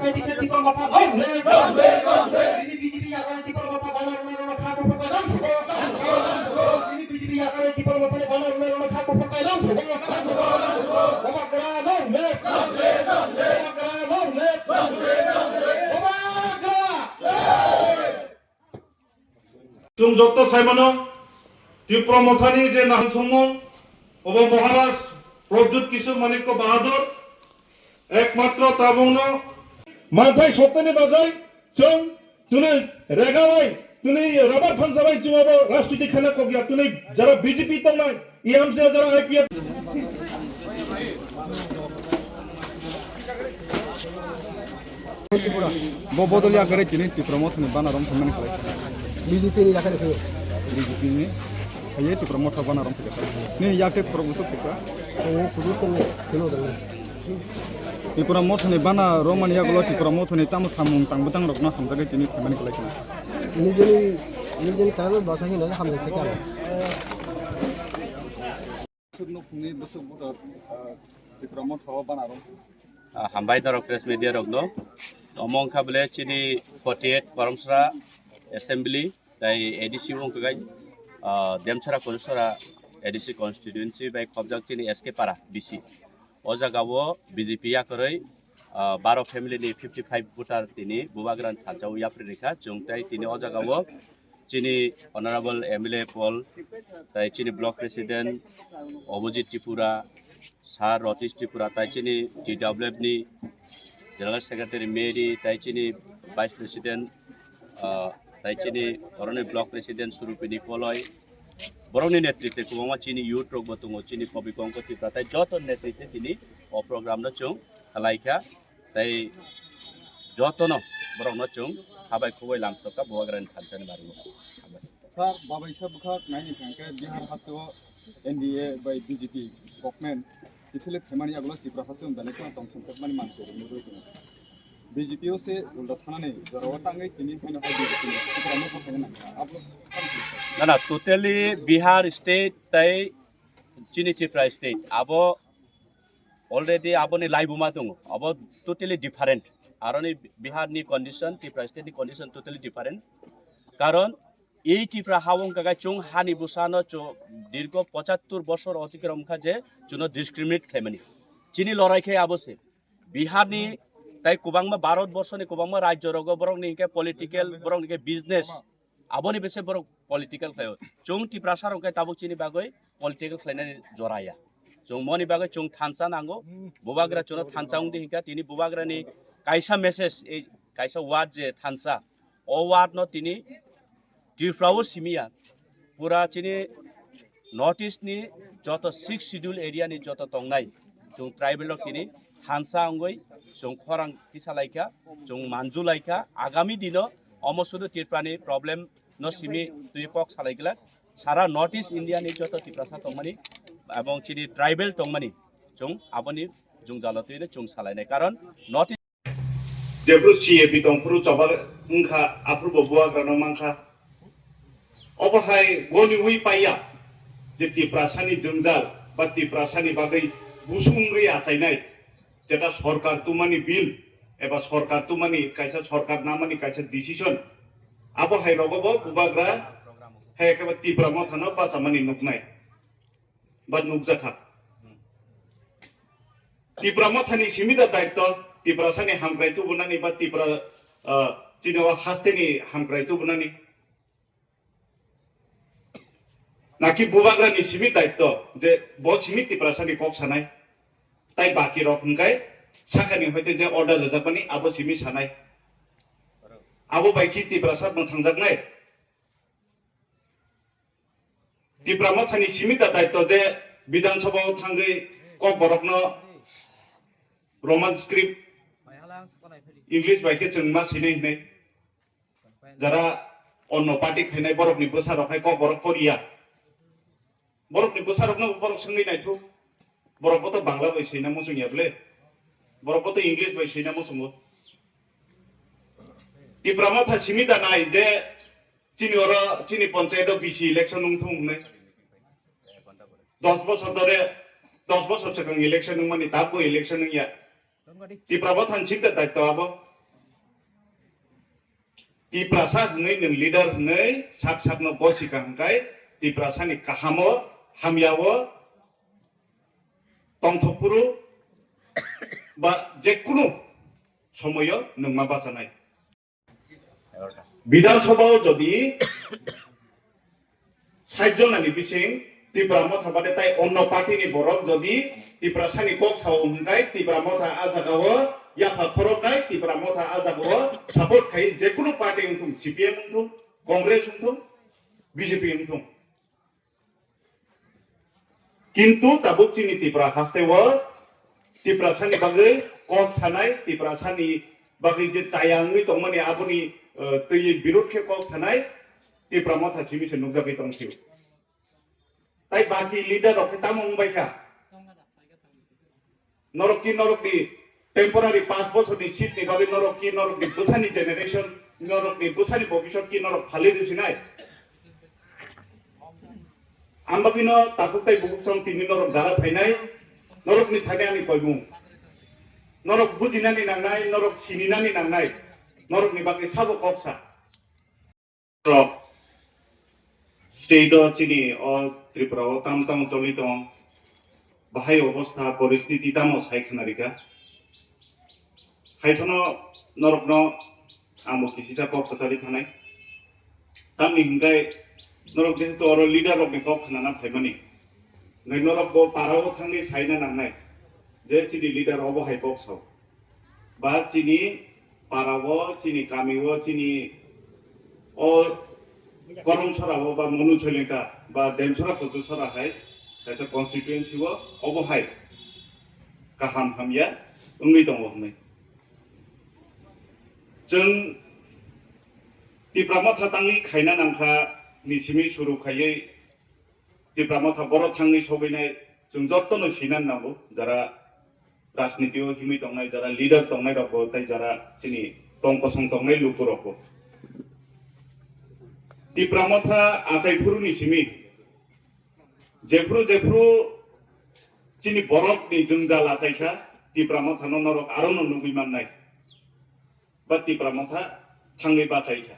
competition di permata long ini BJP akan di permata banar ular khaku perkailan ini BJP akan di permata banar ular khaku perkailan Obagra long जों जत्त साइमानो प्रमथानी जे नाम समूह अब महाराज प्रद्युत किशोर मानिक बाहादुर एकमात्र ताबुनो माथाय सप्तानि बाजाय जों तुने रेगावाय तुने rubber फानसाबाय जों अब राजनीति खाना कगिया तुने जरा बीजेपी तंनाय इएमसी जरा आईपीएफ बदलिया करे तिने प्रमथानी बानारम थमन खालाय BJP ni akan itu. BJP ni ayat itu promotor banar orang kita. Ni yakte promosi kita. Oh, kudu kilo dah. Di promotor ni banar Roman ya kalau di promotor ni tamu samung tang butang rokna hamda ke tini kemana kelak ni. Ini jadi kalau bahasa ini naya hamda kita. Sebelum ni besok buat di promotor banar orang. Hambai darok press media rokno. Omong kabel cini 48 Paramsra Assembly tai ADC wong kagai Demchara Konsora ADC constituency by khobjak chini SK para BC o jagao BJP ya koroi 12 family ni 55 voter tini bubagran thanjau ya prika jongtai tini o jagao chini honorable MLA Paul tai chini block president Obojit Tripura Sar Ratish Tripura tai chini TWF ni general secretary Mary tai chini vice president তাই চিনি অরণি block president সুরুপিনি পলয় বরংনি নেতৃত্বে কুমামা চিনি youth রোগ বতুং চিনি কবি কঙ্কতি তাই যত নেতৃত্বে তিনি অ প্রোগ্রাম ন চুং খালাইখা তাই যতন বরং ন চুং হাবাই খুবই লামসকা বহাগ্রানি থানচানি Bahru Sir, Baba Isa Bukha naini kangke Bihar hasto NDA by BJP government. Isile famani aglo tipra hasto undale ko tong tong mani man ko mudo ko. BJP से उल्टा थाना नहीं जरूरत आंगे किन्हीं में नहीं BJP प्रमुख है ना आप ना टोटली बिहार स्टेट तय चिनी त्रिपुरा स्टेट अब ऑलरेडी अब ने लाइव बुमा दङ अब टोटली डिफरेंट आरो नि बिहार नि कंडीशन त्रिपुरा स्टेट नि कंडीशन टोटली डिफरेंट कारण এই त्रिपुरा हावं कागा चुं हानि बुसानो दीर्घ 75 বছর অতিক্রম খাজে जुनो डिस्क्रिमिनेट खायमानि चिनी लड़ाइखे आबसे बिहार नि তাই কুবাংমা ভারত বর্ষনি কুবাংমা রাজ্য রগ বরং নিকে পলিটিক্যাল বরং নিকে বিজনেস আবনি বেসে বরং পলিটিক্যাল খায় চুং টিপ্রাসার রকে তাবু চিনি বাগৈ পলিটিক্যাল খায়নানি জরায়া চুং মনি বাগৈ চুং থানসা নাঙ্গো বুবাগ্রা চুনো থানসাউং দি হিকা তিনি বুবাগ্রানি কাইসা মেসেজ এই কাইসা ওয়ার্ড যে থানসা ও ওয়ার্ড ন তিনি ত্রিপুরাও সিমিয়া পুরা চিনি নর্থ ইস্ট नि যত 6 শিডিউল এরিয়া नि যত তংনাই চুং ট্রাইবেল তিনি থানসা অঙ্গই जों खरां तिसालाइका जों मानजुलाइका आगामी दिनो अमसुदु त्रिपुरानि प्रॉब्लम न सिमि तुइ पक सालाइगला सारा नॉर्थ ईस्ट इंडिया नि जतो त्रिपुरा तंमानि एवं चिनि ट्राइबल तंमानि जों आबनि जों जालतैनो जों सालायनाय कारण नॉर्थ जेब्रु सीएपी दंफ्रु चबा उंखा आफ्रु बबुआ ग्रानो मांखा अबहाय गनि उइ पाइया जे त्रिपुरासानि जोंजाल बा त्रिपुरासानि बागै बुसुंगै आचाइनाय जेटा सरकार तुमानी बिल एबा सरकार तुमानी कायसा सरकार नामानी कायसा डिसिजन आबो हायरगबो बुबाग्रा हेकेबा त्रिपुरा मथानो बासामानि नुकनाय बा नुकजाखा त्रिपुरा मथानि सिमिदा दायित्व त्रिपुरा सानि हामग्रायतु बुनानि बा त्रिपुरा चिनवा हास्तेनि हामग्रायतु बुनानि नाकि बुबाग्रानि सिमि दायित्व जे बो सिमि त्रिपुरा सानि कक सानाय তাই বাকি রকমকাই সাকানি হইতে যে অর্ডার রজাপানি আবো সিমি সানাই আবো বাইকি ত্রিপুরা সাব থাংজাকনাই ত্রিপুরা মথানি সিমিতা দায়িত্ব যে বিধানসভাও থাঙ্গै কক বরকनो রোমান স্ক্রিপ্ট इंग्लिश বাইকে जोंमा सिनै नै যারা অন্য পার্টি খাইনাই বরকনি বসারখাই কক বরক পরিয়া বরকনি বসারকनो বরক সঙ্গै नायथु बरकबो तो बांग्ला बैसैना मोसुंयाबले बरकबो तो इंग्लिश बैसैना मोसुंगो त्रिपुरा मथा सिमिदा नाय जे चिनी पंचायत बीसी इलेक्शन नुंथुंगने 10 বছর ধরে 10 বছর সিগাं इलेक्शन नुंमानि दाबो इलेक्शन नुंया त्रिपुरा मथान सिमदा दायित्व आबो ti prasa ngai neng leader ngai sak no bosi kahangkai ti prasa ni kahamo hamyawo tongthopuru ba jekunu somoyo nungma basanai বিধানসভাও যদি 60 জনানি বিসিং ত্রিপুরা মথা বাদে তাই অন্য পার্টিনি বরক যদি ত্রিপুরা সানি কক সাও হংকাই ত্রিপুরা মথা আজাগাও ইয়াফা খরবনাই ত্রিপুরা মথা আজাগাও সাপোর্ট খাই যে কোনো পার্টি উঠুম সিপিএম উঠুম কংগ্রেস উঠুম বিজেপি উঠুম কিন্তু তাবুক চিনি ত্রিপুরা হাসেও ত্রিপুরা সানি বাগে কক সানাই ত্রিপুরা সানি বাগে যে চায়াঙ্গি তংমানি আবনি তৈ বিরোধ কে কক সানাই ত্রিপুরা মথা সিমিসে নুকজাগি তংসিও তাই বাকি leader of Tamang বাইকা নরকি নরকি temporary 5 বছরনি seat নি বাগে নরকি নরকি বুসানি জেনারেশন নরকি বুসানি ভবিষ্যৎ কি নরক ফালি দিছিনাই আমবাকিনো তাকুতাই বুকুসং তিনি নরক জারা ফাইনাই নরকনি থানে আমি কইমু নরক বুজিনানি নাংনাই নরক সিনিনানি নাংনাই নরকনি বাগে সাবো কক্সা স্টেট চিনি ও ত্রিপুরা ও তাম চলিত বাহাই অবস্থা পরিস্থিতি তামো সাইখানারিকা হাইফানো নরকন আমো কিসিসা কক কসারি থানাই তামনি হিংগাই নরক যেহেতু অর লিডার অফ কক খানা ফাইমানি নাই নরক গো পারাও থাঙ্গি সাইনা নাংনাই যে চিনি লিডার অব হাই কক সাও বা চিনি পারাও চিনি কামিও চিনি ও গরম ছড়াবো বা মনু ছলিকা বা দেমছড়া কচু ছড়া হাই তাইসা কনস্টিটুয়েন্সি ও অবহাই কাহাম হামিয়া উংনি দङ হनै जों ত্রিপুরা थांनि खायना नांखा निसिमि सुरु खायै ত্রিপুরা बर थांनि सगैनाय जों जत्तनो सिनान नांगौ যারা राजनीतियाव हिमि दंनाय যারা লিডার दंनाय रको ताई যারা चिनि टंकसं दंनाय लुकु रको ত্রিপুরা आचाइफुरु निसिमि जेफ्रु चिनि बरफ नि जोंजाल आचाइखा ত্রিপুরা नरक आरो नुबिमाननाय बा ত্রিপুরা थांगै बाचाइखा